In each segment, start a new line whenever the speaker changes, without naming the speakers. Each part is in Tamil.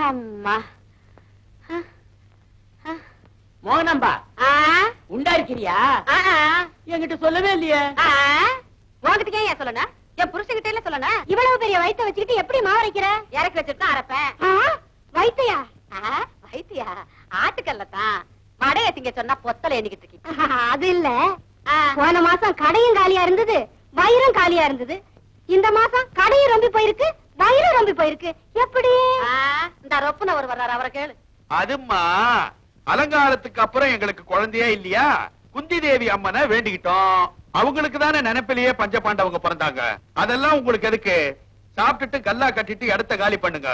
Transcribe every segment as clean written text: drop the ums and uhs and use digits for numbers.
அம்மா
மோகனம்பா உண்டா இருக்கிறியா? என்கிட்ட சொல்லவே இல்லையே.
உங்ககிட்ட ஏன் சொல்லணும்? என் புருஷன்கிட்ட இல்ல சொல்லணும். இவ்வளவு பெரிய வயித்தை வச்சுக்கிட்டு எப்படி மாவரைக்கிற? இறக்கி வச்சுட்டு தான் அரைப்பேன். வைத்தியா? வைத்தியா? ஆட்டுக்கல்லதான் மடைய திங்க சொன்னா பொத்தல எண்ணிக்கிட்டு இருக்கீங்க. அது இல்ல, போன மாசம் கடையும் காலியா இருந்தது, வயிறும் காலியா இருந்தது. இந்த மாசம் கடையும் ரொம்பி போயிருக்கு, வயிறும் ரொம்பி போயிருக்கு. எப்படி? இந்த ரொப்புன ஒரு வர்றாரு, அவரை கேளு.
அதுமா அலங்காரத்துக்கு அப்புறம் எங்களுக்கு குழந்தையே இல்லையா, குந்தி தேவி அம்மனை வேண்டிக்கிட்டோம். அவங்களுக்கு தானே நினைப்பிலேயே பஞ்ச பாண்டவங்க பிறந்தாங்க. அதெல்லாம் உங்களுக்கு எதுக்கு? சாப்பிட்டுட்டு கல்லா கட்டிட்டு இடத்த காலி பண்ணுங்க.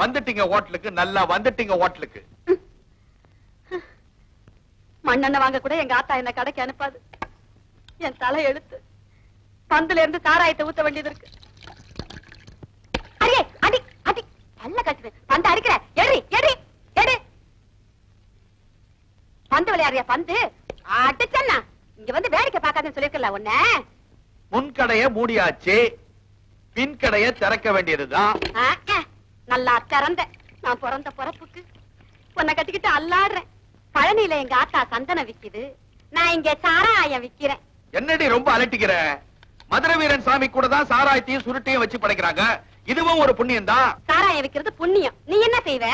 வந்துட்டீங்க ஹோட்டலுக்கு, நல்லா வந்துட்டீங்க ஹோட்டலுக்கு.
மண்ணெண்ண வாங்க கூட எங்க ஆத்தா என்ன கடைக்கு அனுப்பாது. என் தலை எழுத்து பந்துல இருந்து சாராயத்தை ஊத்த வேண்டியது இருக்கு. அடியே அடி அடி நல்ல கட்டுது. பந்து அடிக்கிற எடி எடி எடி. பந்து விளையாடுறியா? பந்து அடிச்சன்னா இங்க வந்து வேடிக்கை பார்க்காதுன்னு சொல்லிருக்கல உன்ன.
முன்கடைய மூடியாச்சு, பின்கடைய திறக்க வேண்டியதுதான்.
நல்லா திறந்த. நான் பிறந்த பிறப்புக்கு உன்னை கட்டிக்கிட்டு அல்லாடுறேன். பழனியில எங்க ஆத்தா சந்தனம் விக்குது, நான் இங்க சாராயம் விக்கிறேன்.
என்னடி ரொம்ப அலட்டிக்கிற? மதுரை வீரன் சாமி கூட தான் சாராயத்தையும் சுருட்டையும் வச்சு படைக்கிறாங்க. இதுவும் ஒரு புண்ணியம் தான்.
சாராயம் விக்கிறது புண்ணியம். நீ என்ன செய்வ?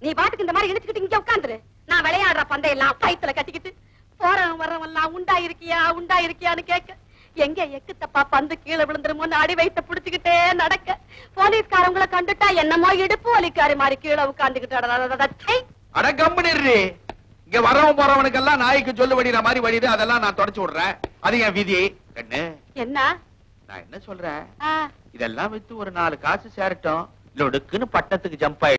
நீ பாட்டுக்கு இந்த மாதிரி இழுச்சுக்கிட்டு இங்க உட்காந்துரு. நான் விளையாடுற பந்தையெல்லாம் வயித்துல கட்டிக்கிட்டு போறவன் வர்றவெல்லாம் உண்டா இருக்கியா உண்டா இருக்கியான்னு கேட்க, எங்க எக்கு தப்பா பந்து கீழே விழுந்துருமோன்னு அடி வயித்த புடிச்சுக்கிட்டே நடக்க, போலீஸ்காரங்களை கண்டுட்டா என்னமோ இடுப்பு வலிக்காரி மாதிரி கீழே உட்காந்துக்கிட்டு.
அட கம்பெனி, இங்க வரவன் போறவனுக்கெல்லாம் நாய்க்கு சொல்லு வடிற மாதிரி வடிது. அதெல்லாம் நான் தொடச்சு விடுறேன். அது என் விதி. கண்ணு
என்ன
நான் என்ன சொல்றேன், இதெல்லாம் வித்து ஒரு 4 காசு சேரட்டும். லொடுக்குன்னு பட்டத்துக்கு ஜம்ப் ஆயிடும்.